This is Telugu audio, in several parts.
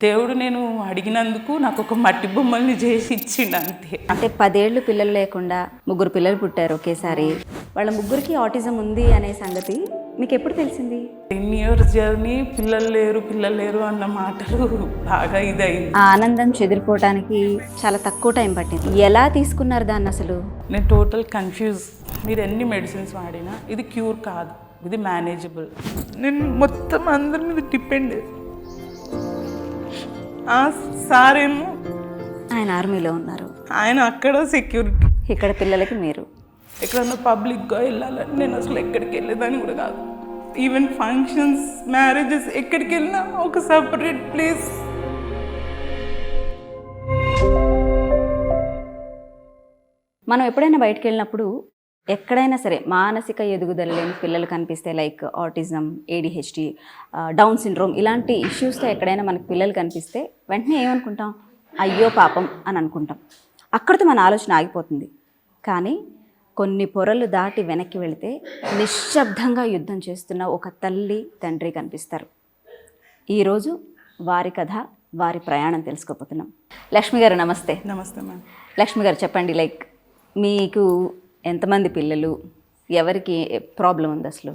దేవుడు నేను అడిగినందుకు నాకు ఒక మట్టి బొమ్మల్ని చేసి ఇచ్చిండు అంతే. అంటే 10 ఏళ్ళు పిల్లలు లేకుండా 3 పిల్లలు పుట్టారు ఒకేసారి. వాళ్ళ ముగ్గురికి ఆటిజం ఉంది అనే సంగతి మీకు ఎప్పుడు తెలిసింది? 10 years జర్నీ, పిల్లలు లేరు అన్న మాటలు బాగా ఇదయింది. ఆ ఆనందం చెదిరిపోవడానికి చాలా తక్కువ టైం పట్టింది. ఎలా తీసుకున్నారు దాన్ని అసలు? నేను టోటల్ కన్ఫ్యూజ్. మీరు ఎన్ని మెడిసిన్స్ వాడినా ఇది క్యూర్ కాదు, ఇది మేనేజబుల్. నేను మొత్తం అందరి మీద డిపెండ్. సార్ ఏమో ఆయన ఆర్మీలో ఉన్నారు, ఆయన అక్కడ సెక్యూరిటీ, ఇక్కడ పిల్లలకి మీరు. ఎక్కడన్నా పబ్లిక్గా వెళ్ళాలని నేను అసలు ఎక్కడికి వెళ్ళేదాన్ని కూడా కాదు. ఈవెన్ ఫంక్షన్స్, మ్యారేజెస్ ఎక్కడికి వెళ్ళినా ఒక సపరేట్ ప్లేస్. మనం ఎప్పుడైనా బయటకు వెళ్ళినప్పుడు ఎక్కడైనా సరే మానసిక ఎదుగుదల లేని పిల్లలు కనిపిస్తే, like autism, ADHD, down syndrome ఇలాంటి ఇష్యూస్తో ఎక్కడైనా మనకు పిల్లలు కనిపిస్తే వెంటనే ఏమనుకుంటాం? అయ్యో పాపం అని అనుకుంటాం. అక్కడితో మన ఆలోచన ఆగిపోతుంది. కానీ కొన్ని పొరలు దాటి వెనక్కి వెళితే నిశ్శబ్దంగా యుద్ధం చేస్తున్న ఒక తల్లి, తండ్రి కనిపిస్తారు. ఈరోజు వారి కథ, వారి ప్రయాణం తెలుసుకోబోతున్నాం. లక్ష్మి గారు నమస్తే. నమస్తే మ్యామ్. లక్ష్మి గారు చెప్పండి, లైక్ మీకు ఎంతమంది పిల్లలు, ఎవరికి ప్రాబ్లం ఉంది అసలు?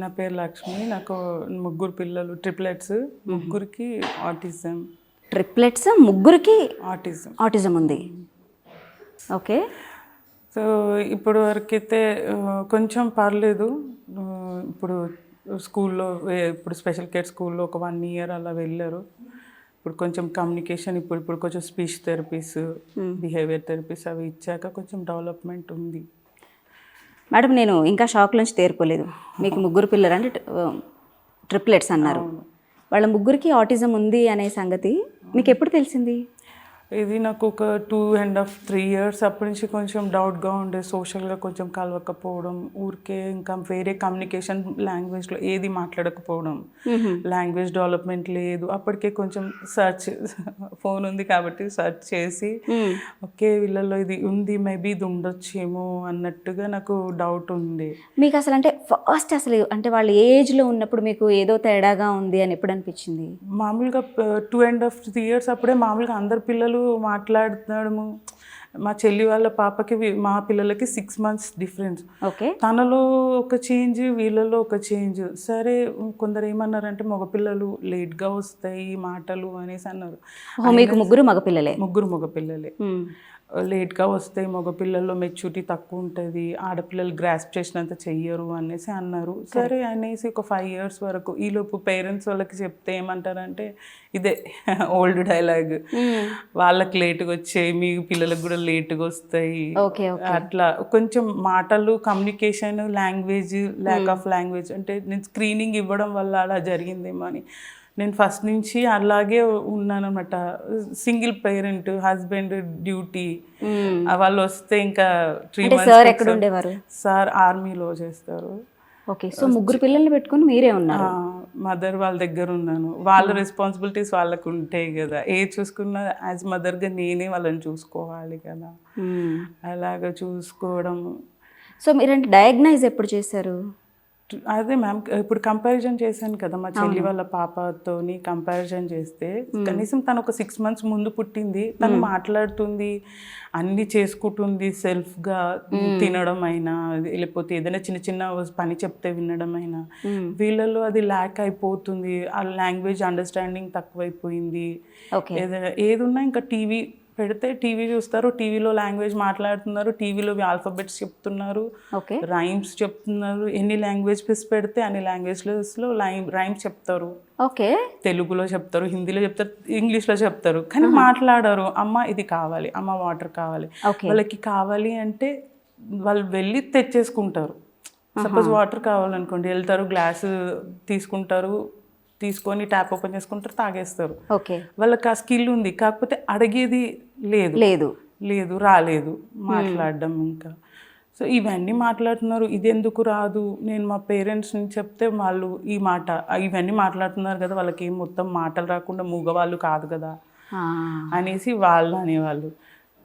నా పేరు లక్ష్మి. నాకు 3 పిల్లలు, ట్రిప్లెట్స్. ముగ్గురికి ఆటిజం. ట్రిప్లెట్స్, ముగ్గురికి ఆటిజం ఉంది. ఓకే. సో ఇప్పుడు వరకైతే కొంచెం పర్లేదు. ఇప్పుడు స్కూల్లో, ఇప్పుడు స్పెషల్ కేర్ స్కూల్లో ఒక 1 year అలా వెళ్ళారు. ఇప్పుడు కొంచెం కమ్యూనికేషన్, ఇప్పుడు కొంచెం స్పీచ్ థెరపీస్, బిహేవియర్ థెరపీస్ అవి ఇచ్చాక కొంచెం డెవలప్మెంట్ ఉంది. మేడం, నేను ఇంకా షాక్ నుంచి తేరుకోలేదు. మీకు 3 పిల్లలు అంటే ట్రిప్లెట్స్ అన్నారు. వాళ్ళ ముగ్గురికి ఆటిజం ఉంది అనే సంగతి మీకు ఎప్పుడు తెలిసింది? ఇది నాకు ఒక 2.5-3 years అప్పటి నుంచి కొంచెం డౌట్గా ఉండే. సోషల్గా కొంచెం కలవకపోవడం, ఊరికే ఇంకా వేరే కమ్యూనికేషన్ లాంగ్వేజ్లో ఏది మాట్లాడకపోవడం, లాంగ్వేజ్ డెవలప్మెంట్ లేదు. అప్పటికే కొంచెం సర్చ్, ఫోన్ ఉంది కాబట్టి సర్చ్ చేసి ఓకే వీళ్ళల్లో ఇది ఉంది, మేబీ ఇది ఉండొచ్చేమో అన్నట్టుగా నాకు డౌట్ ఉంది. మీకు అసలు అంటే ఫస్ట్ అసలు అంటే వాళ్ళ ఏజ్లో ఉన్నప్పుడు మీకు ఏదో తేడాగా ఉంది అని ఎప్పుడు అనిపించింది? మామూలుగా 2.5-3 years అప్పుడే మామూలుగా అందరు పిల్లలు మాట్లాడుతున్నాము. మా చెల్లి వాళ్ళ పాపకి మా పిల్లలకి 6 months డిఫరెన్స్. ఓకే. తనలో ఒక చేంజ్, వీళ్ళలో ఒక చేంజ్. సరే, కొందరు ఏమన్నారంటే మగపిల్లలు లేట్గా వస్తాయి మాటలు అనేసి అన్నారు. మీకు 3 మగపిల్లలే? 3 మగపిల్లలే. లేట్గా వస్తాయి, మగపిల్లల్లో మెచ్యూరిటీ తక్కువ ఉంటుంది, ఆడపిల్లలు గ్రాస్ప్ చేసినంత చెయ్యరు అనేసి అన్నారు. సరే అనేసి ఒక 5 years వరకు ఈలోపు పేరెంట్స్ వాళ్ళకి చెప్తే ఏమంటారంటే ఇదే ఓల్డ్ డైలాగ్, వాళ్ళకి లేట్గా వచ్చాయి, మీ పిల్లలకు కూడా లేట్గా వస్తాయి. అట్లా కొంచెం మాటలు, communication, language, lack of language అంటే నేను స్క్రీనింగ్ ఇవ్వడం వల్ల అలా జరిగిందేమో అని. నేను ఫస్ట్ నుంచి అలాగే ఉన్నాను అనమాట. సింగిల్ పేరెంట్, హస్బెండ్ డ్యూటీ, వాళ్ళు వస్తే ఇంకా 3 months. సార్ ఎక్కడ ఉండేవారు? సార్ ఆర్మీలో చేస్తారు. ఓకే. సో 3 పిల్లల్ని పెట్టుకుని మీరే ఉన్నారు? మదర్ వాళ్ళ దగ్గర ఉన్నాను. వాళ్ళ రెస్పాన్సిబిలిటీస్ వాళ్ళకు ఉంటాయి కదా. ఏ చూసుకున్నా యాజ్ మదర్గా నేనే వాళ్ళని చూసుకోవాలి కదా. అలాగా చూసుకోవడం. సో మీరంటే డయాగ్నైజ్ ఎప్పుడు చేశారు? అదే మ్యామ్, ఇప్పుడు కంపారిజన్ చేశాను కదా మా చెల్లి వాళ్ళ పాపతోని కంపారిజన్ చేస్తే, కనీసం తను ఒక 6 months ముందు పుట్టింది, తను మాట్లాడుతుంది, అన్నీ చేసుకుంటుంది సెల్ఫ్గా. తినడం అయినా, లేకపోతే ఏదైనా చిన్న చిన్న పని చెప్తే వినడం అయినా. వీళ్ళలో అది ల్యాక్ అయిపోతుంది. ఆ లాంగ్వేజ్ అండర్స్టాండింగ్ తక్కువైపోయింది. ఏదైనా ఏదున్నా ఇంకా టీవీ పెడితే టీవీ చూస్తారు, టీవీలో లాంగ్వేజ్ మాట్లాడుతున్నారు, టీవీలో ఆల్ఫాబెట్స్ చెప్తున్నారు, రైమ్స్ చెప్తున్నారు. ఎన్ని లాంగ్వేజెస్ పెడితే అన్ని లాంగ్వేజ్లో రైమ్స్ చెప్తారు. ఓకే. తెలుగులో చెప్తారు, హిందీలో చెప్తారు, ఇంగ్లీష్లో చెప్తారు, కానీ మాట్లాడారు. అమ్మ ఇది కావాలి, అమ్మ వాటర్ కావాలి. వాళ్ళకి కావాలి అంటే వాళ్ళు వెళ్ళి తెచ్చేసుకుంటారు. సపోజ్ వాటర్ కావాలనుకోండి, వెళ్తారు, గ్లాసు తీసుకొని ట్యాప్ ఓపెన్ చేసుకుంటారు, తాగేస్తారు. వాళ్ళకి ఆ స్కిల్ ఉంది, కాకపోతే అడిగేది లేదు రాలేదు మాట్లాడడం. ఇంకా సో ఇవన్నీ మాట్లాడుతున్నారు. ఇది ఎందుకు రాదు? నేను మా పేరెంట్స్ని చెప్తే వాళ్ళు ఈ మాట, ఇవన్నీ మాట్లాడుతున్నారు కదా, వాళ్ళకి ఏం మొత్తం మాటలు రాకుండా మూగవాళ్ళు కాదు కదా అనేసి వాళ్ళు అనేవాళ్ళు.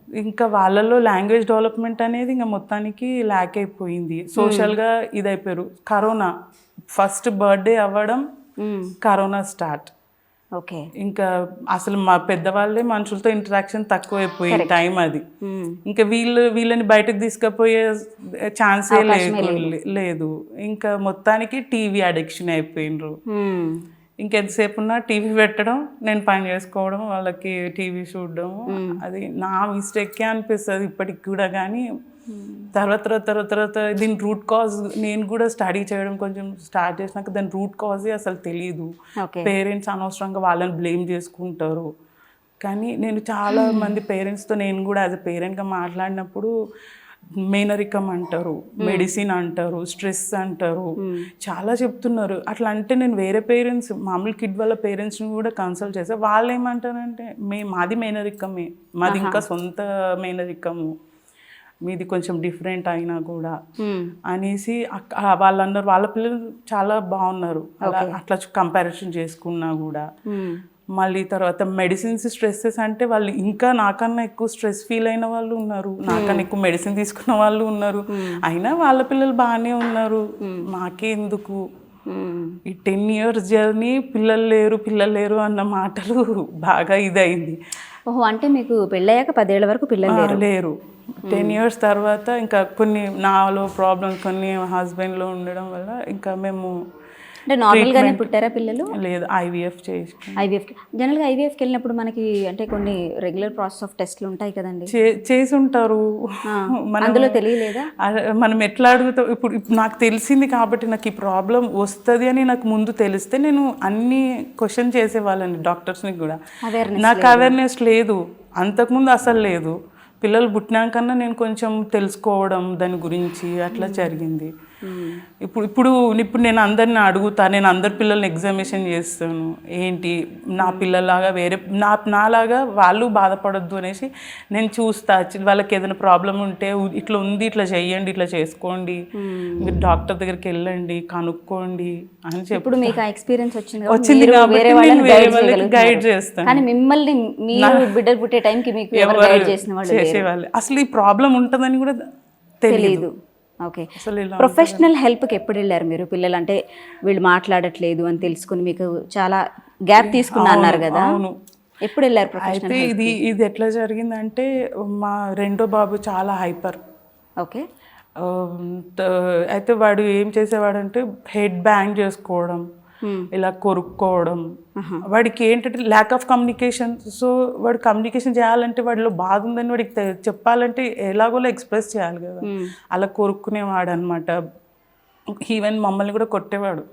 ఇంకా వాళ్ళలో లాంగ్వేజ్ డెవలప్మెంట్ అనేది ఇంకా మొత్తానికి ల్యాక్ అయిపోయింది. సోషల్గా ఇదైపోయారు. కరోనా ఫస్ట్ బర్త్డే అవ్వడం, కరోనా స్టార్ట్. ఓకే. ఇంకా అసలు మా పెద్దవాళ్ళే మనుషులతో ఇంటరాక్షన్ తక్కువైపోయింది టైం అది. ఇంకా వీళ్ళని బయటకు తీసుకుపోయే ఛాన్సే లేదు. ఇంకా మొత్తానికి టీవీ అడిక్షన్ అయిపోయినరు. ఇంకెంతసేపు ఉన్నా టీవీ పెట్టడం, నేను పని చేసుకోవడం, వాళ్ళకి టీవీ చూడడం. అది నా మిస్టేకే అనిపిస్తుంది ఇప్పటికి కూడా. కానీ తర్వాత దీని రూట్ కాజ్ నేను కూడా స్టడీ చేయడం కొంచెం స్టార్ట్ చేసినాక దాని రూట్ కాజే అసలు తెలియదు. పేరెంట్స్ అనవసరంగా వాళ్ళని బ్లేమ్ చేసుకుంటారు. కానీ నేను చాలా మంది పేరెంట్స్తో నేను కూడా యాజ్ ఎ పేరెంట్గా మాట్లాడినప్పుడు మేనరికం అంటారు, మెడిసిన్ అంటారు, స్ట్రెస్ అంటారు, చాలా చెప్తున్నారు. అట్లా అంటే నేను వేరే పేరెంట్స్ మామూలు కిడ్ వాళ్ళ పేరెంట్స్ని కూడా కన్సల్ట్ చేస్తే వాళ్ళు ఏమంటారంటే మాది మేనరికమే, మాది ఇంకా సొంత మేనరికము, మీది కొంచెం డిఫరెంట్ అయినా కూడా అనేసి వాళ్ళు అన్నారు. వాళ్ళ పిల్లలు చాలా బాగున్నారు అట్లా కంపారిజన్ చేసుకున్నా కూడా. మళ్ళీ తర్వాత మెడిసిన్స్ స్ట్రెస్సెస్ అంటే వాళ్ళు ఇంకా నాకన్నా ఎక్కువ స్ట్రెస్ ఫీల్ అయిన వాళ్ళు ఉన్నారు, నాకన్నా ఎక్కువ మెడిసిన్ తీసుకున్న వాళ్ళు ఉన్నారు. అయినా వాళ్ళ పిల్లలు బాగానే ఉన్నారు, మాకే ఎందుకు ఈ 10 years జర్నీ పిల్లలు లేరు అన్న మాటలు బాగా ఇదైంది. ఓహో, అంటే మీకు పెళ్ళయ్యాక 10 ఏళ్ల వరకు పిల్లలు లేరు. 10 years తర్వాత ఇంకా కొన్ని నాలో ప్రాబ్లమ్స్ కొన్ని హస్బెండ్లో ఉండడం వల్ల ఇంకా మేము అంటే నార్మల్గానే పుట్టారా పిల్లలు? లేదు, ఐవీఎఫ్ చేసి. జనరల్గా ఐవీఎఫ్కి వెళ్ళినప్పుడు మనకి అంటే కొన్ని రెగ్యులర్ ప్రాసెస్ ఆఫ్ టెస్ట్లు ఉంటాయి కదండి, చేసి ఉంటారు. అందులో తెలియలేదా? మనం ఎట్లా అడుగుతాం? ఇప్పుడు నాకు తెలిసింది కాబట్టి నాకు ఈ ప్రాబ్లం వస్తుంది అని నాకు ముందు తెలిస్తే నేను అన్ని క్వశ్చన్ చేసేవాళ్ళని డాక్టర్స్ని కూడా. నాకు అవేర్నెస్ లేదు, అంతకుముందు అసలు లేదు. పిల్లలు పుట్టినాకన్నా నేను కొంచెం తెలుసుకోవడం దాని గురించి అట్లా జరిగింది. ఇప్పుడు నేను అందరిని అడుగుతా, నేను అందరి పిల్లల్ని ఎగ్జామినేషన్ చేస్తాను. ఏంటి నా పిల్లలాగా వేరే నాలాగా వాళ్ళు బాధపడొద్దు అనేసి నేను చూస్తా. వాళ్ళకి ఏదైనా ప్రాబ్లం ఉంటే ఇట్లా ఉంది, ఇట్లా చెయ్యండి, ఇట్లా చేసుకోండి, మీరు డాక్టర్ దగ్గరికి వెళ్ళండి, కనుక్కోండి అని చెప్పి. ఇప్పుడు మీకు ఆ ఎక్స్పీరియన్స్ వచ్చింది గైడ్ చేస్తాను. కానీ మిమ్మల్ని మీరు బిడ్డలు పుట్టే టైంకి మీకు ఎవరు గైడ్ చేసిన వాళ్ళు చేసేవాళ్ళు అసలు ఈ ప్రాబ్లం ఉంటుందని కూడా తెలియదు. ఓకే. ప్రొఫెషనల్ హెల్ప్కి ఎప్పుడు వెళ్ళారు మీరు? పిల్లలు అంటే వీళ్ళు మాట్లాడట్లేదు అని తెలుసుకుని మీకు చాలా గ్యాప్ తీసుకున్నా అన్నారు కదా, ఎప్పుడు వెళ్ళారు ప్రొఫెషనల్? అయితే ఇది ఎట్లా జరిగిందంటే మా రెండో బాబు చాలా హైపర్. ఓకే. అయితే వాడు ఏం చేసేవాడంటే హెడ్ బ్యాంగ్ చేసుకోవడం, ఇలా కొరుక్కోవడం. వాడికి ఏంటంటే ల్యాక్ ఆఫ్ కమ్యూనికేషన్. సో వాడు కమ్యూనికేషన్ చేయాలంటే వాడిలో బాధ ఉందని వాడికి చెప్పాలంటే ఎలాగోలా ఎక్స్ప్రెస్ చేయాలి కదా. అలా కొరుక్కునేవాడు అనమాట. ఈవెన్ మమ్మల్ని కూడా కొట్టేవాడు.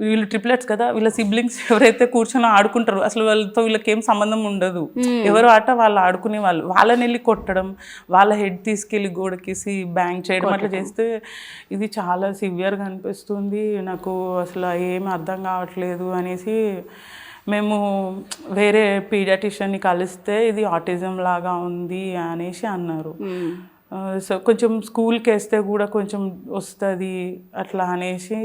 వీళ్ళు ట్రిప్లెట్స్ కదా, వీళ్ళ సిబ్లింగ్స్ ఎవరైతే కూర్చొని ఆడుకుంటారు అసలు వాళ్ళతో వీళ్ళకి ఏం సంబంధం ఉండదు, ఎవరు ఆట వాళ్ళు ఆడుకునే వాళ్ళు, వాళ్ళని వెళ్ళి కొట్టడం, వాళ్ళ హెడ్ తీసుకెళ్ళి గోడకేసి బ్యాంగ్ చేయడం అట్లా చేస్తే ఇది చాలా సివియర్గా అనిపిస్తుంది నాకు, అసలు ఏమి అర్థం కావట్లేదు అనేసి మేము వేరే పీడియాట్రిషియన్ని కలిస్తే ఇది ఆటిజం లాగా ఉంది అనేసి అన్నారు. సో కొంచెం స్కూల్కి వేస్తే కూడా కొంచెం వస్తుంది అట్లా అనేసి,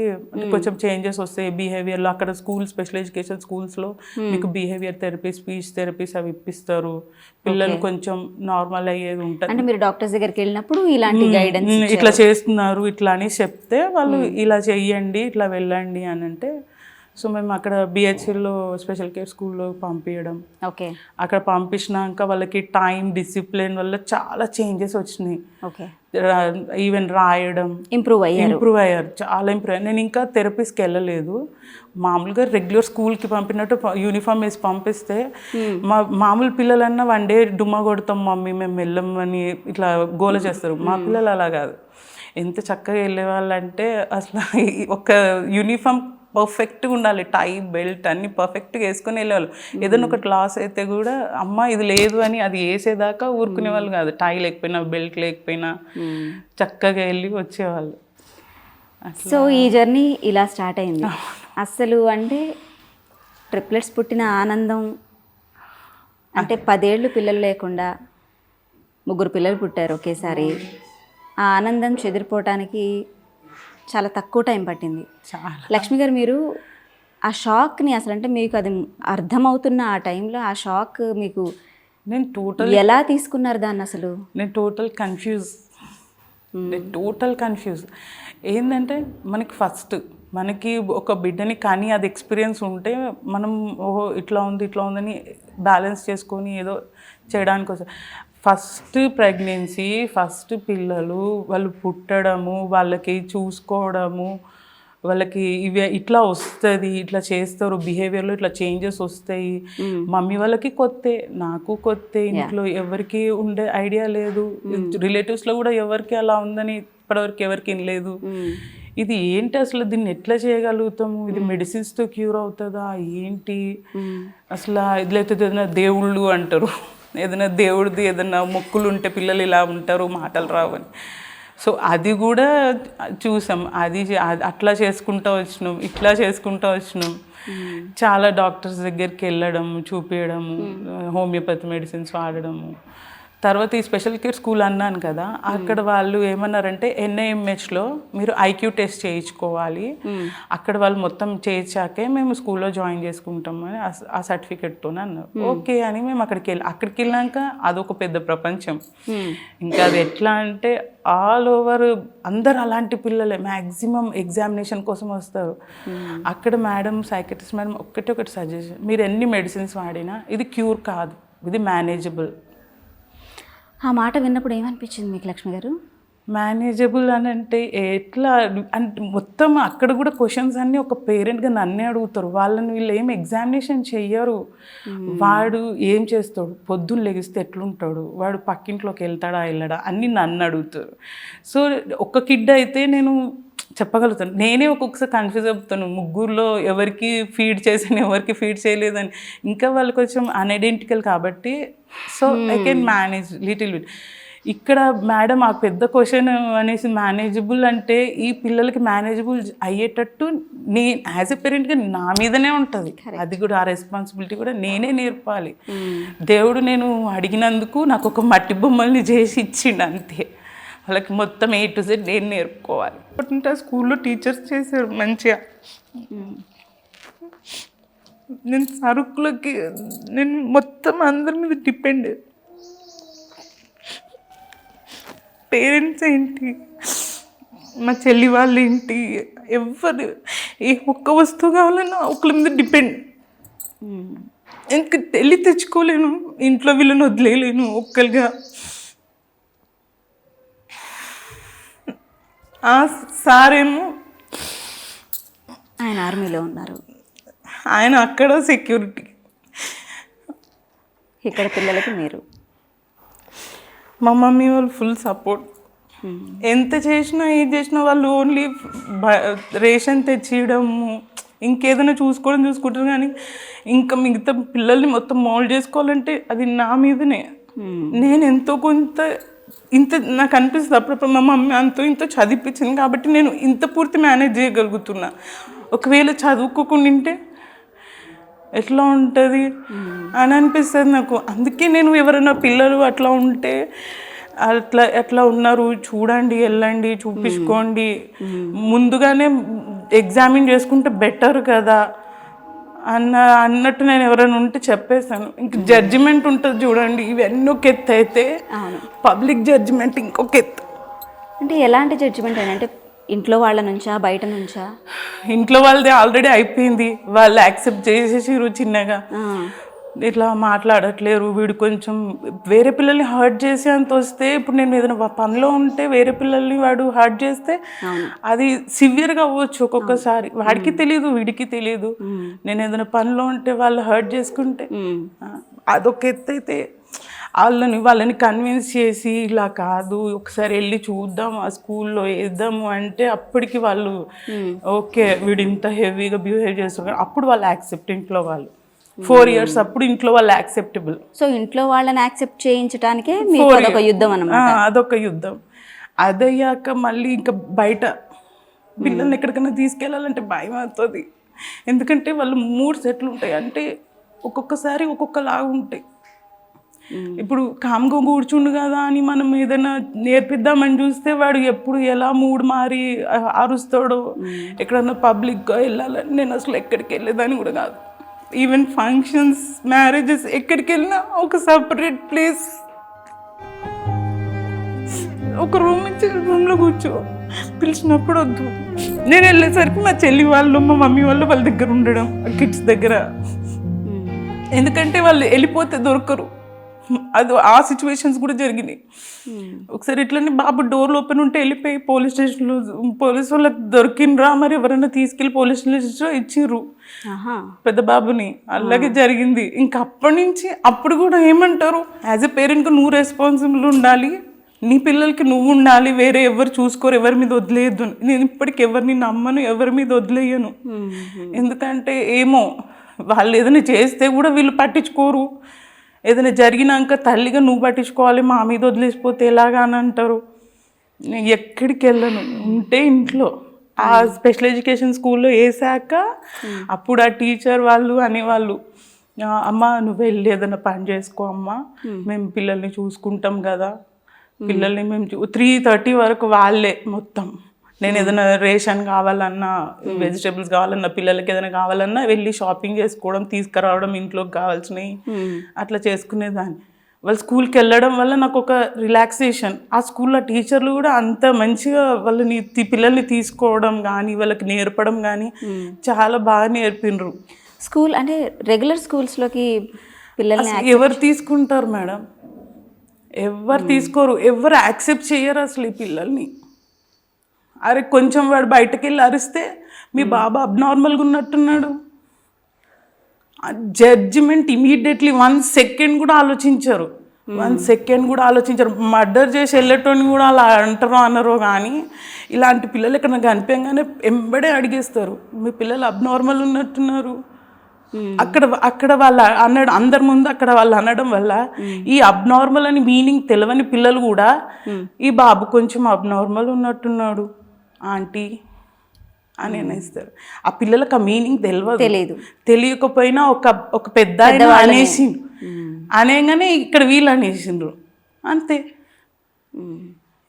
కొంచెం చేంజెస్ వస్తాయి బిహేవియర్లో. అక్కడ స్పెషల్ ఎడ్యుకేషన్ స్కూల్స్లో మీకు బిహేవియర్ థెరపీ, స్పీచ్ థెరపీస్ అవి ఇప్పిస్తారు. పిల్లలు కొంచెం నార్మల్ అయ్యేది ఉంటుంది. అంటే మీరు డాక్టర్స్ దగ్గరికి వెళ్ళినప్పుడు ఇలాంటి గైడెన్స్ ఇట్లా చేస్తున్నారు ఇట్లా అని చెప్తే వాళ్ళు ఇలా చెయ్యండి, ఇట్లా వెళ్ళండి అని అంటే, సో మేము అక్కడ బిహెచ్ఎల్లో స్పెషల్ కేర్ స్కూల్లో పంపించడం. ఓకే. అక్కడ పంపించినాక వాళ్ళకి టైం డిసిప్లిన్ వల్ల చాలా చేంజెస్ వచ్చినాయి. ఓకే. ఈవెన్ రాయడం ఇంప్రూవ్ అయ్యారు, చాలా ఇంప్రూవ్ అయ్యారు. నేను ఇంకా థెరపీస్కి వెళ్ళలేదు, మామూలుగా రెగ్యులర్ స్కూల్కి పంపినట్టు యూనిఫామ్ వేసి పంపిస్తే మామూలు పిల్లలన్నా వన్ డే డుమ్మా కొడతాం మమ్మీ మేము వెళ్ళమని ఇట్లా గోల చేస్తారు. మా పిల్లలు అలా కాదు, ఎంత చక్కగా వెళ్ళేవాళ్ళంటే అసలు ఒక యూనిఫామ్ పర్ఫెక్ట్గా ఉండాలి, టై బెల్ట్ అన్నీ పర్ఫెక్ట్గా వేసుకొని వెళ్ళేవాళ్ళు. ఏదైనా ఒకటి లాస్ అయితే కూడా అమ్మ ఇది లేదు అని అది వేసేదాకా ఊరుకునే వాళ్ళు కాదు, టై లేకపోయినా బెల్ట్ లేకపోయినా చక్కగా వెళ్ళి వచ్చేవాళ్ళు. సో ఈ జర్నీ ఇలా స్టార్ట్ అయింది. అసలు అంటే ట్రిప్లెట్స్ పుట్టిన ఆనందం అంటే 10 ఏళ్ళు పిల్లలు లేకుండా 3 పిల్లలు పుట్టారు ఒకేసారి. ఆ ఆనందం చెదిరిపోవటానికి చాలా తక్కువ టైం పట్టింది. లక్ష్మి గారు, మీరు ఆ షాక్ని అసలు అంటే మీకు అది అర్థమవుతున్న ఆ టైంలో ఆ షాక్ మీకు నేను ఎలా తీసుకున్నారు దాన్ని? అసలు నేను టోటల్ కన్ఫ్యూజ్. Total confuse. ఏంటంటే మనకి ఒక బిడ్డని కానీ అది ఎక్స్పీరియన్స్ ఉంటే మనం ఓహో ఇట్లా ఉందని బ్యాలెన్స్ చేసుకొని ఏదో చేయడానికి వస్తుంది. ఫస్ట్ ప్రెగ్నెన్సీ, ఫస్ట్ పిల్లలు, వాళ్ళు పుట్టడము, వాళ్ళకి చూసుకోవడము, వాళ్ళకి ఇవి ఇట్లా వస్తుంది, ఇట్లా చేస్తారు, బిహేవియర్లో ఇట్లా చేంజెస్ వస్తాయి. మమ్మీ వాళ్ళకి కొత్తే, నాకు కొత్తే, ఇంట్లో ఎవరికి ఉండే ఐడియా లేదు, రిలేటివ్స్లో కూడా ఎవరికి అలా ఉందని ఇప్పటివరకు ఎవరికి లేదు. ఇది ఏంటి అసలు, దీన్ని ఎట్లా చేయగలుగుతాము, ఇది మెడిసిన్స్తో క్యూర్ అవుతుందా ఏంటి అసలు, లేకపోతే ఏదైనా దేవుళ్ళు అంటారు, ఏదైనా దేవుడిది ఏదైనా మొక్కులు ఉంటే పిల్లలు ఇలా ఉంటారు, మాటలు రావని. సో అది కూడా చూసాం, అట్లా చేసుకుంటూ వచ్చినాం, ఇట్లా చేసుకుంటూ వచ్చినాం. చాలా డాక్టర్స్ దగ్గరికి వెళ్ళడము, చూపించడము, హోమియోపతి మెడిసిన్స్ వాడడము. తర్వాత ఈ స్పెషల్ కేర్ స్కూల్ అన్నాను కదా, అక్కడ వాళ్ళు ఏమన్నారంటే NIMHలో మీరు IQ టెస్ట్ చేయించుకోవాలి, అక్కడ వాళ్ళు మొత్తం చేయించాకే మేము స్కూల్లో జాయిన్ చేసుకుంటామని ఆ సర్టిఫికెట్తోనే అన్నారు. ఓకే అని మేము అక్కడికి వెళ్ళాక అదొక పెద్ద ప్రపంచం. ఇంకా అది ఎట్లా అంటే ఆల్ ఓవర్ అందరు అలాంటి పిల్లలే మ్యాక్సిమం ఎగ్జామినేషన్ కోసం వస్తారు. అక్కడ మేడం, సైకియాట్రిస్ట్ మేడం ఒకటి సజెషన్, మీరు ఎన్ని మెడిసిన్స్ వాడినా ఇది క్యూర్ కాదు, ఇది మేనేజబుల్. ఆ మాట విన్నప్పుడు ఏమనిపించింది మీకు లక్ష్మి గారు? మేనేజబుల్ అని అంటే ఎట్లా అంటే మొత్తం అక్కడ కూడా క్వశ్చన్స్ అన్నీ ఒక పేరెంట్గా నన్నే అడుగుతారు. వాళ్ళని వీళ్ళు ఏం ఎగ్జామినేషన్ చెయ్యరు. వాడు ఏం చేస్తాడు, పొద్దున్న లెగిస్తే ఎట్లుంటాడు, వాడు పక్కింట్లోకి వెళ్ళడా అన్నీ నన్ను అడుగుతారు. సో ఒక కిడ్ అయితే నేను చెప్పగలుగుతాను. నేనే ఒక్కొక్కసారి కన్ఫ్యూజ్ అవుతాను, ముగ్గురులో ఎవరికి ఫీడ్ చేశాను, ఎవరికి ఫీడ్ చేయలేదని. ఇంకా వాళ్ళు కొంచెం అన్ఐడెంటికల్ కాబట్టి so I can manage little bit. ఇక్కడ మేడం ఆ పెద్ద క్వశ్చన్ అనేసి మేనేజబుల్ అంటే ఈ పిల్లలకి మేనేజబుల్ అయ్యేటట్టు నేను యాజ్ ఎ పేరెంట్గా నా మీదనే ఉంటుంది. అది కూడా ఆ రెస్పాన్సిబిలిటీ కూడా నేనే నేర్పాలి. దేవుడు నేను అడిగినందుకు నాకు ఒక మట్టి బొమ్మల్ని చేసి ఇచ్చిండు అంతే. వాళ్ళకి మొత్తం A to Z నేను నేర్పుకోవాలి. ఆ స్కూల్లో టీచర్స్ చేశారు మంచిగా. నేను సరుకులకి నేను మొత్తం అందరి మీద డిపెండ్. పేరెంట్స్ ఏంటి, మా చెల్లి వాళ్ళు ఏంటి, ఎవరు ఏ ఒక్క వస్తువు కావాలన్నా ఒకళ్ళ మీద డిపెండ్. ఇంకా వెళ్ళి తెచ్చుకోలేను, ఇంట్లో వీళ్ళని వదిలేయలేను ఒక్కరిగా. ఆ సారేమో ఆయన ఆర్మీలో ఉన్నారు, ఆయన అక్కడ సెక్యూరిటీ, ఇక్కడ పిల్లలకి మీరు. మా మమ్మీ వాళ్ళు ఫుల్ సపోర్ట్. ఎంత చేసినా ఏది చేసినా వాళ్ళు ఓన్లీ రేషన్ తెచ్చియడము, ఇంకేదైనా చూసుకుంటారు. కానీ ఇంకా మిగతా పిల్లల్ని మొత్తం మోల్డ్ చేసుకోవాలంటే అది నా మీదనే. నేను ఎంతో కొంత ఇంత నాకు అనిపిస్తుంది అప్పుడప్పుడు మా మమ్మీ అంతో ఇంత చదివించింది కాబట్టి నేను ఇంత పూర్తి మేనేజ్ చేయగలుగుతున్నా. ఒకవేళ చదువుకోకుండా ఎట్లా ఉంటుంది అని అనిపిస్తుంది నాకు. అందుకే నేను ఎవరైనా పిల్లలు అట్లా ఉంటే ఎట్లా ఉన్నారు చూడండి, వెళ్ళండి, చూపించుకోండి, ముందుగానే ఎగ్జామిన్ చేసుకుంటే బెటర్ కదా అన్నట్టు నేను ఎవరైనా ఉంటే చెప్పేస్తాను. ఇంక జడ్జిమెంట్ ఉంటుంది చూడండి, ఇవన్నీ ఒక ఎత్తు అయితే పబ్లిక్ జడ్జిమెంట్ ఇంకొక ఎత్తు. అంటే ఎలాంటి జడ్జిమెంట్ అయినా, అంటే ఇంట్లో వాళ్ళ నుంచా బయట నుంచా? ఇంట్లో వాళ్ళది ఆల్రెడీ అయిపోయింది, వాళ్ళు యాక్సెప్ట్ చేసేసిరు చిన్నగా, ఇట్లా మాట్లాడట్లేరు, వీడు కొంచెం వేరే పిల్లల్ని హర్ట్ చేసే అంత వస్తే, ఇప్పుడు నేను ఏదైనా పనిలో ఉంటే వేరే పిల్లల్ని వాడు హర్ట్ చేస్తే అది సివియర్గా అవ్వచ్చు ఒక్కొక్కసారి. వాడికి తెలియదు, వీడికి తెలియదు. నేను ఏదైనా పనిలో ఉంటే వాళ్ళు హర్ట్ చేసుకుంటే అదొక ఎత్తు అయితే, వాళ్ళని కన్విన్స్ చేసి ఇలా కాదు ఒకసారి వెళ్ళి చూద్దాం, ఆ స్కూల్లో వేద్దాము అంటే అప్పటికి వాళ్ళు ఓకే వీడు ఇంత హెవీగా బిహేవ్ చేస్తారు, అప్పుడు వాళ్ళు యాక్సెప్ట్. ఇంట్లో వాళ్ళు 4 years అప్పుడు ఇంట్లో వాళ్ళు యాక్సెప్టబుల్. సో ఇంట్లో వాళ్ళని యాక్సెప్ట్ చేయించడానికే అదొక యుద్ధం అన్నమాట. అదొక యుద్ధం. అదయ్యాక మళ్ళీ ఇంకా బయట పిల్లల్ని ఎక్కడికైనా తీసుకెళ్ళాలంటే భయం అవుతుంది. ఎందుకంటే వాళ్ళు 3 సెట్లు ఉంటాయి, అంటే ఒక్కొక్కసారి ఒక్కొక్కలాగా ఉంటాయి. ఇప్పుడు కామ్గా కూర్చుండు కదా అని మనం ఏదైనా నేర్పిద్దామని చూస్తే వాడు ఎప్పుడు ఎలా మూడు మారి అరుస్తాడో. ఎక్కడన్నా పబ్లిక్గా వెళ్ళాలని నేను అసలు ఎక్కడికి వెళ్ళేదాన్ని కూడా కాదు. ఈవెన్ ఫంక్షన్స్, మ్యారేజెస్ ఎక్కడికి వెళ్ళినా ఒక సపరేట్ ప్లేస్, ఒక రూమ్ ఇచ్చి రూమ్లో కూర్చో, పిలిచినప్పుడు వద్దు. నేను వెళ్ళేసరికి మా చెల్లి వాళ్ళు మా మమ్మీ వాళ్ళు వాళ్ళ దగ్గర ఉండడం, కిడ్స్ దగ్గర. ఎందుకంటే వాళ్ళు వెళ్ళిపోతే దొరకరు. అది ఆ సిచ్యువేషన్స్ కూడా జరిగినాయి. ఒకసారి ఇట్లనే బాబు డోర్లు ఓపెన్ ఉంటే వెళ్ళిపోయి పోలీస్ స్టేషన్లో పోలీస్ వాళ్ళకి దొరికినరా, మరి ఎవరైనా తీసుకెళ్ళి పోలీస్ స్టేషన్లో ఇచ్చిర్రు పెద్ద బాబుని. అలాగే జరిగింది. ఇంకా అప్పటి నుంచి అప్పుడు కూడా ఏమంటారు, యాజ్ ఎ పేరెంట్గా నువ్వు రెస్పాన్సిబుల్ ఉండాలి, నీ పిల్లలకి నువ్వు ఉండాలి, వేరే ఎవరు చూసుకోరు, ఎవరి మీద వదిలేయద్దు. నేను ఇప్పటికి ఎవరిని నమ్మను, ఎవరి మీద వదిలేయను. ఎందుకంటే ఏమో వాళ్ళు ఏదైనా చేస్తే కూడా వీళ్ళు పట్టించుకోరు. ఏదైనా జరిగినాక తల్లిగా నువ్వు పట్టించుకోవాలి, మా మీద వదిలేసిపోతే ఎలాగా అని అంటారు. నేను ఎక్కడికి వెళ్ళను, ఉంటే ఇంట్లో. ఆ స్పెషల్ ఎడ్యుకేషన్ స్కూల్లో వేసాక అప్పుడు ఆ టీచర్ వాళ్ళు అనేవాళ్ళు, అమ్మ నువ్వు వెళ్ళి ఏదైనా పని చేసుకో అమ్మా, మేము పిల్లల్ని చూసుకుంటాం కదా. పిల్లల్ని మేము 3:30 వరకు వాళ్ళే మొత్తం. నేను ఏదైనా రేషన్ కావాలన్నా, వెజిటేబుల్స్ కావాలన్నా, పిల్లలకి ఏదైనా కావాలన్నా వెళ్ళి షాపింగ్ చేసుకోవడం, తీసుకురావడం, ఇంట్లోకి కావాల్సినవి అట్లా చేసుకునేదాన్ని. వాళ్ళు స్కూల్కి వెళ్ళడం వల్ల నాకు ఒక రిలాక్సేషన్. ఆ స్కూల్లో టీచర్లు కూడా అంత మంచిగా వాళ్ళని పిల్లల్ని తీసుకోవడం కానీ, వాళ్ళకి నేర్పడం కానీ చాలా బాగా నేర్పినరు. స్కూల్ అంటే రెగ్యులర్ స్కూల్స్లోకి పిల్లల్ని ఎవరు తీసుకుంటారు మేడం? ఎవరు తీసుకోరు, ఎవరు యాక్సెప్ట్ చేయరు అసలు ఈ పిల్లల్ని. అరే కొంచెం వాడు బయటకు వెళ్ళి అరిస్తే మీ బాబా అబ్నార్మల్గా ఉన్నట్టున్నాడు, జడ్జిమెంట్ ఇమీడియట్లీ 1 సెకండ్ కూడా ఆలోచించరు. 1 సెకండ్ కూడా ఆలోచించరు. మర్డర్ చేసి వెళ్ళేటోని కూడా అలా అంటారో అన్నారో కానీ ఇలాంటి పిల్లలు ఎక్కడ కనిపించగానే ఎంబడే అడిగేస్తారు, మీ పిల్లలు అబ్నార్మల్ ఉన్నట్టున్నారు. అక్కడ వాళ్ళు అనడం, అందరి ముందు అక్కడ వాళ్ళు అనడం వల్ల ఈ అబ్నార్మల్ అని మీనింగ్ తెలియని పిల్లలు కూడా ఈ బాబు కొంచెం అబ్నార్మల్ ఉన్నట్టున్నాడు ఆంటీ అని అనేస్తారు. ఆ పిల్లలకు ఆ మీనింగ్ తెలియకపోయినా ఒక పెద్ద అనేసి అనేగానే ఇక్కడ వీళ్ళు అనేసిండ్రు అంతే.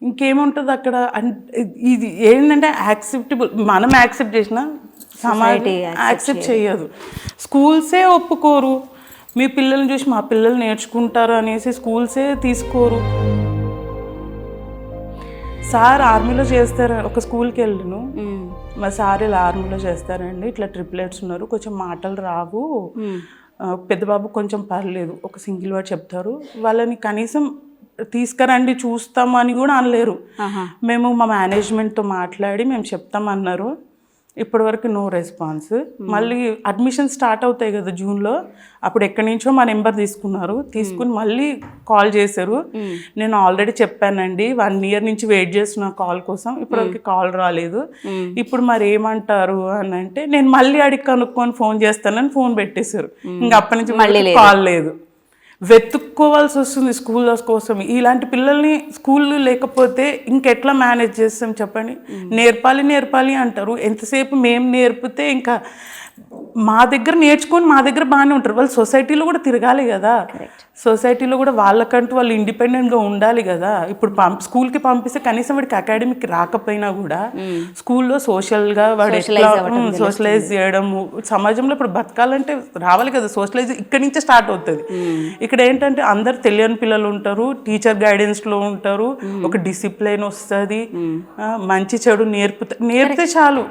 ఇంకేముంటుంది అక్కడ? ఇది ఏంటంటే యాక్సెప్టబుల్, మనం యాక్సెప్ట్ చేసినా సమాజం యాక్సెప్ట్ చేయదు. స్కూల్సే ఒప్పుకోరు, మీ పిల్లల్ని చూసి మా పిల్లలు నేర్చుకుంటారు అనేసి స్కూల్సే తీసుకోరు. సార్ ఆర్మీలో చేస్తారు, ఒక స్కూల్కి వెళ్ళను, మా సార్ ఇలా ఆర్మీలో చేస్తారండి, ఇట్లా ట్రిప్లెట్స్ ఉన్నారు, కొంచెం మాటలు రావు, పెద్ద బాబు కొంచెం పర్లేదు, ఒక సింగిల్ వర్డ్ చెప్తారు, వాళ్ళని కనీసం తీసుకురండి చూస్తాము అని కూడా అనలేరు. మేము మా మేనేజ్మెంట్తో మాట్లాడి మేము చెప్తామన్నారు. ఇప్పటివరకు నో రెస్పాన్స్. మళ్ళీ అడ్మిషన్ స్టార్ట్ అవుతాయి కదా జూన్లో, అప్పుడు ఎక్కడి నుంచో మా నెంబర్ తీసుకుని మళ్ళీ కాల్ చేశారు. నేను ఆల్రెడీ చెప్పానండి, 1 year నుంచి వెయిట్ చేస్తున్నా కాల్ కోసం, ఇప్పటివరకు కాల్ రాలేదు, ఇప్పుడు మరి ఏమంటారు అని అంటే నేను మళ్ళీ అడిగి కనుక్కొని ఫోన్ చేస్తానని ఫోన్ పెట్టేశారు. ఇంకా అప్పటి నుంచి మళ్ళీ కాల్ లేదు. వెతుక్కోవాల్సి వస్తుంది స్కూల్ కోసం. ఇలాంటి పిల్లల్ని స్కూల్ లేకపోతే ఇంకెట్లా మేనేజ్ చేస్తాం చెప్పండి? నేర్పాలి అంటారు, ఎంతసేపు మేము నేర్పితే ఇంకా మా దగ్గర నేర్చుకొని మా దగ్గర బాగానే ఉంటారు. వాళ్ళు సొసైటీలో కూడా తిరగాలి కదా, సొసైటీలో కూడా వాళ్ళకంటూ వాళ్ళు ఇండిపెండెంట్గా ఉండాలి కదా. ఇప్పుడు స్కూల్కి పంపిస్తే కనీసం వాడికి అకాడమిక్ రాకపోయినా కూడా స్కూల్లో సోషల్గా వాడు సోషలైజ్ చేయడము, సమాజంలో ఇప్పుడు బతకాలంటే రావాలి కదా సోషలైజ్, ఇక్కడి నుంచే స్టార్ట్ అవుతుంది. ఇక్కడ ఏంటంటే అందరు తెలియని పిల్లలు ఉంటారు, టీచర్ గైడెన్స్లో ఉంటారు, ఒక డిసిప్లైన్ వస్తుంది, మంచి చెడు నేర్పితే చాలు,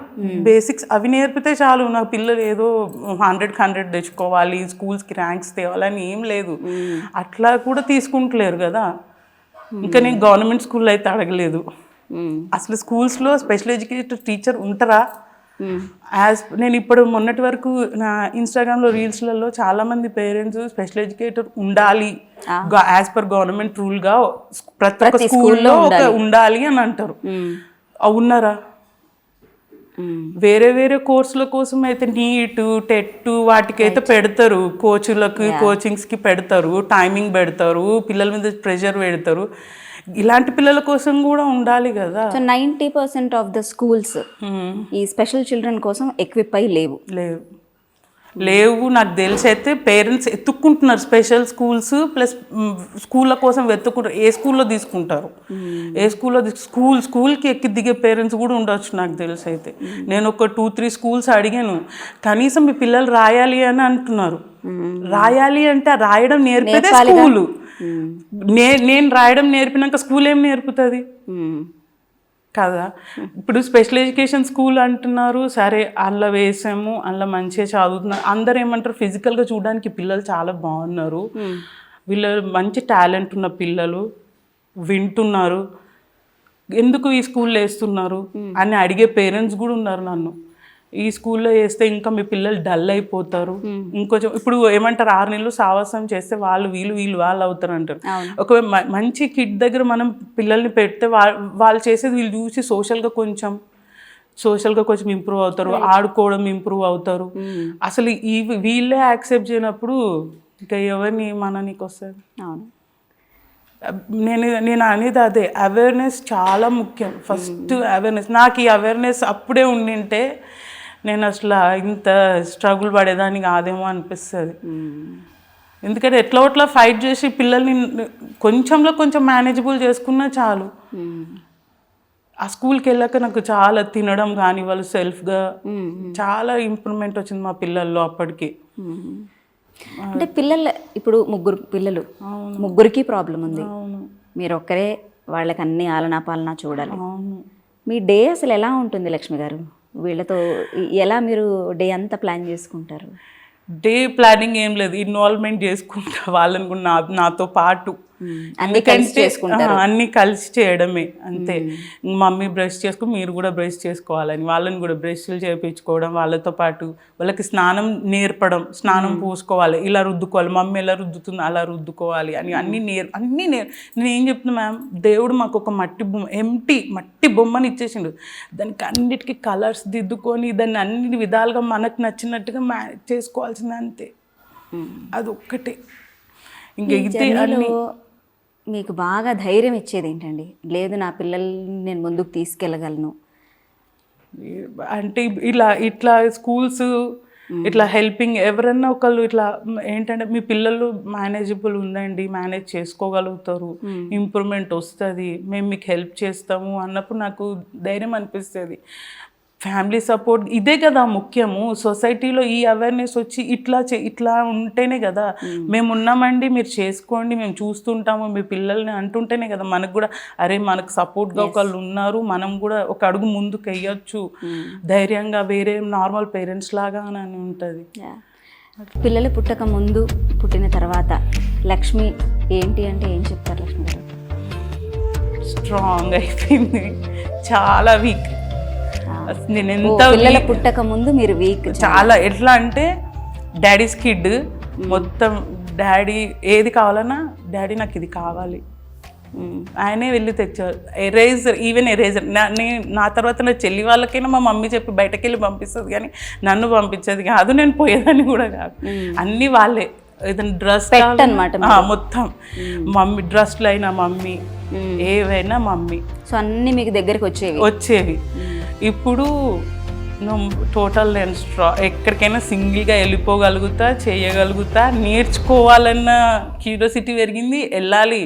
బేసిక్స్ అవి నేర్పితే చాలు. నా పిల్లలు ఏదో 100 తెచ్చుకోవాలి, స్కూల్స్కి ర్యాంక్స్ తేవాలని ఏం లేదు, అట్లా కూడా తీసుకుంటలేరు కదా. ఇంకా నేను గవర్నమెంట్ స్కూల్లో అయితే అడగలేదు, అసలు స్కూల్స్లో స్పెషల్ ఎడ్యుకేటర్ టీచర్ ఉంటారా? నేను ఇప్పుడు మొన్నటి వరకు నా ఇన్స్టాగ్రామ్లో రీల్స్లలో చాలామంది పేరెంట్స్ స్పెషల్ ఎడ్యుకేటర్ ఉండాలి యాజ్ పర్ గవర్నమెంట్ రూల్గా ప్రతి ఒక్క స్కూల్లో ఉండాలి అని అంటారు. ఉన్నారా? వేరే కోర్సుల కోసం అయితే నీట్, టెట్ వాటికైతే పెడతారు, కోచింగ్స్కి పెడతారు, టైమింగ్ పెడతారు, పిల్లల మీద ప్రెషర్ పెడతారు. ఇలాంటి పిల్లల కోసం కూడా ఉండాలి కదా. సో 90% ఆఫ్ ద స్కూల్స్ ఈ స్పెషల్ చిల్డ్రన్ కోసం ఎక్విప్ అయి లేవు. నాకు తెలిసి అయితే పేరెంట్స్ ఎత్తుక్కుంటున్నారు స్పెషల్ స్కూల్స్, ప్లస్ స్కూళ్ళ కోసం వెతుక్కుంటారు. ఏ స్కూల్లో తీసుకుంటారు, ఏ స్కూల్లో స్కూల్కి ఎక్కి దిగే పేరెంట్స్ కూడా ఉండొచ్చు నాకు తెలిసి అయితే. నేను ఒక 2-3 స్కూల్స్ అడిగాను, కనీసం మీ పిల్లలు రాయాలి అని అంటున్నారు. రాయాలి అంటే రాయడం నేర్పేదే స్కూలు, నేను రాయడం నేర్పినాక స్కూల్ ఏం నేర్పుతుంది కదా. ఇప్పుడు స్పెషల్ ఎడ్యుకేషన్ స్కూల్ అంటున్నారు, సరే అందులో వేసాము, అందులో మంచిగా చదువుతున్నారు. అందరు ఏమంటారు, ఫిజికల్గా చూడడానికి పిల్లలు చాలా బాగున్నారు, వీళ్ళు మంచి టాలెంట్ ఉన్న పిల్లలు, వింటున్నారు, ఎందుకు ఈ స్కూల్లో వేస్తున్నారు అని అడిగే పేరెంట్స్ కూడా ఉన్నారు నన్ను. ఈ స్కూల్లో వేస్తే ఇంకా మీ పిల్లలు డల్ అయిపోతారు, ఇంకొంచెం ఇప్పుడు ఏమంటారు 6 నెలలు సావాసం చేస్తే వీళ్ళు వాళ్ళు అవుతారు అంటారు. ఒకవేళ మంచి కిడ్ దగ్గర మనం పిల్లల్ని పెడితే వాళ్ళు చేసేది వీళ్ళు చూసి సోషల్గా కొంచెం ఇంప్రూవ్ అవుతారు, ఆడుకోవడం ఇంప్రూవ్ అవుతారు. అసలు వీళ్ళే యాక్సెప్ట్ చేయనప్పుడు ఇంకా ఎవరిని మననికి వస్తుంది. నేను అనేది అదే, అవేర్నెస్ చాలా ముఖ్యం. ఫస్ట్ అవేర్నెస్, నాకు ఈ అవేర్నెస్ అప్పుడే ఉండింటే నేను అసలు ఇంత స్ట్రగుల్ పడేదాన్ని కాదేమో అనిపిస్తుంది. ఎందుకంటే ఎట్లా ఫైట్ చేసి పిల్లల్ని కొంచెంలో కొంచెం మేనేజబుల్ చేసుకున్నా చాలు. ఆ స్కూల్కి వెళ్ళాక నాకు చాలా తినడం కానీ వాళ్ళు సెల్ఫ్గా చాలా ఇంప్రూవ్మెంట్ వచ్చింది మా పిల్లల్లో అప్పటికి. అంటే పిల్లలు ఇప్పుడు 3 పిల్లలు, ముగ్గురికి ప్రాబ్లం ఉంది, మీరు ఒక్కరే వాళ్ళకి అన్ని ఆలనా పాలనా చూడాలి. మీ డే అసలు ఎలా ఉంటుంది లక్ష్మి గారు? వీళ్ళతో ఎలా మీరు డే అంతా ప్లాన్ చేసుకుంటారు? డే ప్లానింగ్ ఏం లేదు, ఇన్వాల్వ్మెంట్ చేసుకుంటా వాళ్ళని కూడా నాతో పాటు. అన్ని కలిసి చేయడమే అంతే. మమ్మీ బ్రష్ చేసుకుని మీరు కూడా బ్రష్ చేసుకోవాలని వాళ్ళని కూడా బ్రష్లు చేయించుకోవడం, వాళ్ళతో పాటు వాళ్ళకి స్నానం నేర్పడం, స్నానం పూసుకోవాలి, ఇలా రుద్దుకోవాలి, మమ్మీ ఎలా రుద్దుతుంది అలా రుద్దుకోవాలి అని అన్నీ నేను ఏం చెప్తున్నా మ్యామ్, దేవుడు మాకు ఒక మట్టి బొమ్మని ఇచ్చేసిండు, దానికి అన్నిటికీ కలర్స్ దిద్దుకొని దాన్ని అన్ని విధాలుగా మనకు నచ్చినట్టుగా చేసుకోవాల్సిందే అంతే. అది ఒక్కటే. మీకు బాగా ధైర్యం ఇచ్చేది ఏంటండి? లేదు నా పిల్లల్ని నేను ముందుకు తీసుకెళ్ళగలను అంటే ఇట్లా స్కూల్స్ ఇట్లా హెల్పింగ్ ఎవరన్నా ఒకళ్ళు ఇట్లా ఏంటంటే మీ పిల్లలు మేనేజబుల్ ఉందండి, మేనేజ్ చేసుకోగలుగుతారు, ఇంప్రూవ్మెంట్ వస్తుంది, మేము మీకు హెల్ప్ చేస్తాము అన్నప్పుడు నాకు ధైర్యం అనిపిస్తుంది. ఫ్యామిలీ సపోర్ట్ ఇదే కదా ముఖ్యము. సొసైటీలో ఈ అవేర్నెస్ వచ్చి ఇట్లా ఉంటేనే కదా మేము ఉన్నామండి, మీరు చేసుకోండి, మేము చూస్తుంటాము మీ పిల్లల్ని అంటుంటేనే కదా మనకు కూడా అరే మనకు సపోర్ట్గా ఒకళ్ళు ఉన్నారు, మనం కూడా ఒక అడుగు ముందుకు వెయ్యొచ్చు ధైర్యంగా, వేరే నార్మల్ పేరెంట్స్ లాగా అని ఉంటుంది. పిల్లలు పుట్టక ముందు, పుట్టిన తర్వాత లక్ష్మి ఏంటి అంటే ఏం చెప్తారు లక్ష్మి గారు? స్ట్రాంగ్ అయిపోయింది, చాలా వీక్. నేను ఎంత పిల్లలు పుట్టక ముందు మీరు వీక్, చాలా ఎట్లా అంటే డాడీస్ కిడ్ మొత్తం. డాడీ ఏది కావాలన్నా డాడీ నాకు ఇది కావాలి, ఆయనే వెళ్ళి తెచ్చారు. ఈవెన్ ఎరేజర్ నా తర్వాత నా చెల్లి వాళ్ళకైనా మా మమ్మీ చెప్పి బయటకు వెళ్ళి పంపిస్తుంది, కానీ నన్ను పంపించేది కాదు, నేను పోయేదాన్ని కూడా కాదు. అన్నీ వాళ్ళే. ఏదైనా డ్రెస్ అన్నమాట మొత్తం మమ్మీ, డ్రెస్లు అయినా మమ్మీ, ఏవైనా మమ్మీ. సో అన్నీ మీకు దగ్గరికి వచ్చేవి. ఇప్పుడు టోటల్ నేను ఎక్కడికైనా సింగిల్గా వెళ్ళిపోగలుగుతా, చేయగలుగుతా, నేర్చుకోవాలన్న క్యూరియాసిటీ పెరిగింది, వెళ్ళాలి.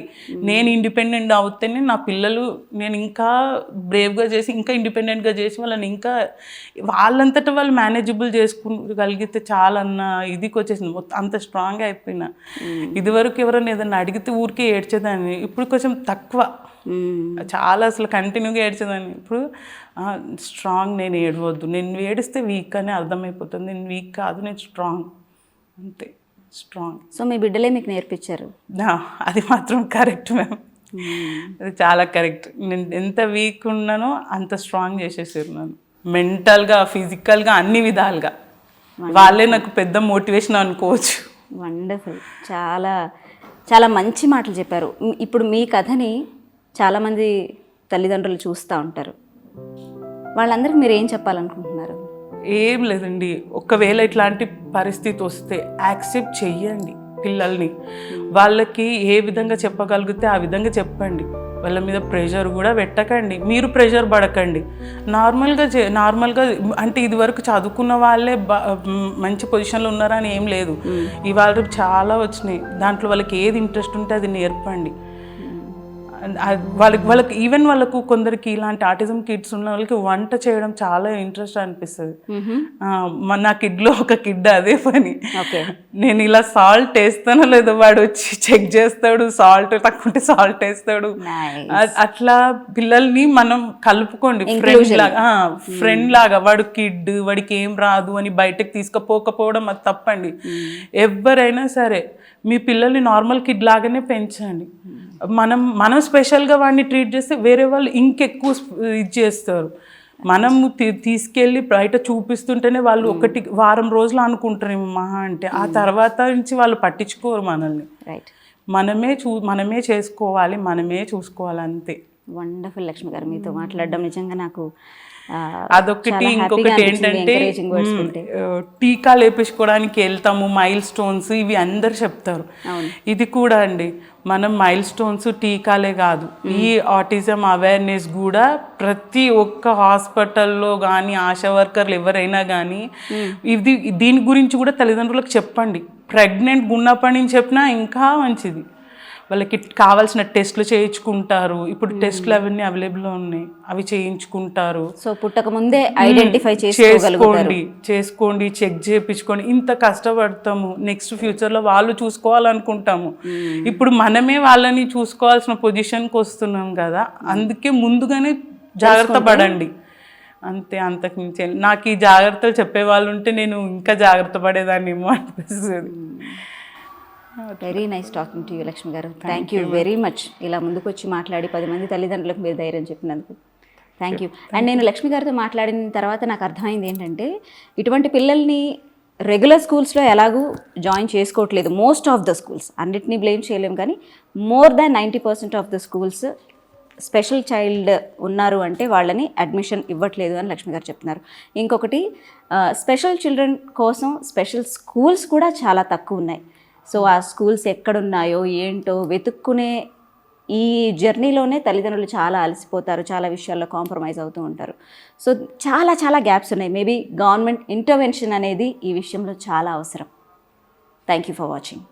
నేను ఇండిపెండెంట్ అవుతేనే నా పిల్లలు నేను ఇంకా బ్రేవ్గా చేసి, ఇంకా ఇండిపెండెంట్గా చేసి వాళ్ళని ఇంకా వాళ్ళంతటా వాళ్ళు మేనేజబుల్ చేసుకోగలిగితే చాలన్న ఇదికి వచ్చేసింది. మొత్తం అంత స్ట్రాంగ్ అయిపోయినా. ఇదివరకు ఎవరైనా ఏదైనా అడిగితే ఊరికే ఏడ్చేదాన్ని, ఇప్పుడు కొంచెం తక్కువ, చాలా అసలు కంటిన్యూగా ఏడ్చేదాన్ని. ఇప్పుడు స్ట్రాంగ్, నేను ఏడవద్దు, నేను ఏడిస్తే వీక్ అని అర్థమైపోతుంది, నేను వీక్ కాదు, నేను స్ట్రాంగ్, అంతే స్ట్రాంగ్. సో మీ బిడ్డలే మీకు నేర్పించారు? అది మాత్రం కరెక్ట్ మ్యామ్, అది చాలా కరెక్ట్. నేను ఎంత వీక్ ఉన్నానో అంత స్ట్రాంగ్ చేసేసారు నన్ను, మెంటల్గా, ఫిజికల్గా, అన్ని విధాలుగా. వాళ్ళే నాకు పెద్ద మోటివేషన్ అనుకోవచ్చు. వండర్ఫుల్, చాలా చాలా మంచి మాటలు చెప్పారు. ఇప్పుడు మీ కథని చాలామంది తల్లిదండ్రులు చూస్తూ ఉంటారు, వాళ్ళందరికీ మీరు ఏం చెప్పాలనుకుంటున్నారు? ఏం లేదండి, ఒకవేళ ఇట్లాంటి పరిస్థితి వస్తే యాక్సెప్ట్ చెయ్యండి పిల్లల్ని. వాళ్ళకి ఏ విధంగా చెప్పగలిగితే ఆ విధంగా చెప్పండి, వాళ్ళ మీద ప్రెషర్ కూడా పెట్టకండి, మీరు ప్రెషర్ పడకండి. నార్మల్గా అంటే ఇది వరకు చదువుకున్న వాళ్ళే మంచి పొజిషన్లో ఉన్నారని ఏం లేదు, ఇవాళ చాలా వచ్చినాయి. దాంట్లో వాళ్ళకి ఏది ఇంట్రెస్ట్ ఉంటే అది నేర్పండి. వాళ్ళకి ఈవెన్ వాళ్ళకు కొందరికి ఇలాంటి ఆటిజం కిడ్స్ ఉన్న వాళ్ళకి వంట చేయడం చాలా ఇంట్రెస్ట్ అనిపిస్తుంది. నా కిడ్లో ఒక కిడ్ అదే పని. నేను ఇలా సాల్ట్ వేస్తానో లేదో వాడు వచ్చి చెక్ చేస్తాడు, సాల్ట్ తక్కువ సాల్ట్ వేస్తాడు. అట్లా పిల్లల్ని మనం కలుపుకోండి ఫ్రెండ్ లాగా. వాడు కిడ్, వాడికి ఏం రాదు అని బయటకు తీసుకుపోకపోవడం అది తప్పండి. ఎవరైనా సరే మీ పిల్లల్ని నార్మల్ కిడ్ లాగానే పెంచండి. మనం స్పెషల్గా వాడిని ట్రీట్ చేస్తే వేరే వాళ్ళు ఇంకెక్కువ ఇది చేస్తారు. మనము తీసుకెళ్ళి బయట చూపిస్తుంటేనే వాళ్ళు ఒకటి వారం రోజులు అనుకుంటారు మహా అంటే, ఆ తర్వాత నుంచి వాళ్ళు పట్టించుకోరు మనల్ని. మనమే చేసుకోవాలి, మనమే చూసుకోవాలి అంతే. వండర్ఫుల్ లక్ష్మి గారు, మీతో మాట్లాడడం నిజంగా నాకు అదొకటి. ఇంకొకటి ఏంటంటే టీకాలు వేపించుకోవడానికి వెళ్తాము, మైల్ స్టోన్స్ ఇవి అందరు చెప్తారు. ఇది కూడా అండి, మనం మైల్ స్టోన్స్ టీకాలే కాదు, ఈ ఆటిజం అవేర్నెస్ కూడా ప్రతి ఒక్క హాస్పిటల్లో కానీ ఆశా వర్కర్లు ఎవరైనా కానీ దీని గురించి కూడా తల్లిదండ్రులకు చెప్పండి. ప్రెగ్నెంట్ ఉన్నప్పటి నుంచి చెప్పినా ఇంకా మంచిది. వాళ్ళకి కావాల్సిన టెస్ట్లు చేయించుకుంటారు. ఇప్పుడు టెస్ట్లు అవన్నీ అవైలబుల్లో ఉన్నాయి, అవి చేయించుకుంటారు. సో పుట్టక ముందే ఐడెంటిఫై చేసుకోండి, చెక్ చేయించుకోండి. ఇంత కష్టపడతాము, నెక్స్ట్ ఫ్యూచర్లో వాళ్ళు చూసుకోవాలనుకుంటాము. ఇప్పుడు మనమే వాళ్ళని చూసుకోవాల్సిన పొజిషన్కి వస్తున్నాం కదా, అందుకే ముందుగానే జాగ్రత్త పడండి అంతే. అంతకు మించి నాకు ఈ జాగ్రత్తలు చెప్పేవాళ్ళు ఉంటే నేను ఇంకా జాగ్రత్త పడేదాన్ని ఏమో అనిపిస్తుంది. Very nice talking to you Lakshmi garu. Thank you very much. ఇలా ముందుకు వచ్చి మాట్లాడి 10 మంది తల్లిదండ్రులకు మీరు ధైర్యం చెప్పినందుకు థ్యాంక్ యూ. అండ్ నేను లక్ష్మి గారితో మాట్లాడిన తర్వాత నాకు అర్థమైంది ఏంటంటే, ఇటువంటి పిల్లల్ని రెగ్యులర్ స్కూల్స్లో ఎలాగూ జాయిన్ చేసుకోవట్లేదు మోస్ట్ ఆఫ్ ద స్కూల్స్. అన్నిటినీ బ్లేమ్ చేయలేము, కానీ more than 90% of the schools special child ఉన్నారు అంటే వాళ్ళని అడ్మిషన్ ఇవ్వట్లేదు అని లక్ష్మి గారు చెప్తున్నారు. ఇంకొకటి, స్పెషల్ చిల్డ్రన్ కోసం స్పెషల్ స్కూల్స్ కూడా చాలా తక్కువ ఉన్నాయి. సో ఆ స్కూల్స్ ఎక్కడున్నాయో ఏంటో వెతుక్కునే ఈ జర్నీలోనే తల్లిదండ్రులు చాలా అలసిపోతారు, చాలా విషయాల్లో కాంప్రమైజ్ అవుతూ ఉంటారు. సో చాలా గ్యాప్స్ ఉన్నాయి. మేబీ గవర్నమెంట్ ఇంటర్వెన్షన్ అనేది ఈ విషయంలో చాలా అవసరం. Thank you for watching.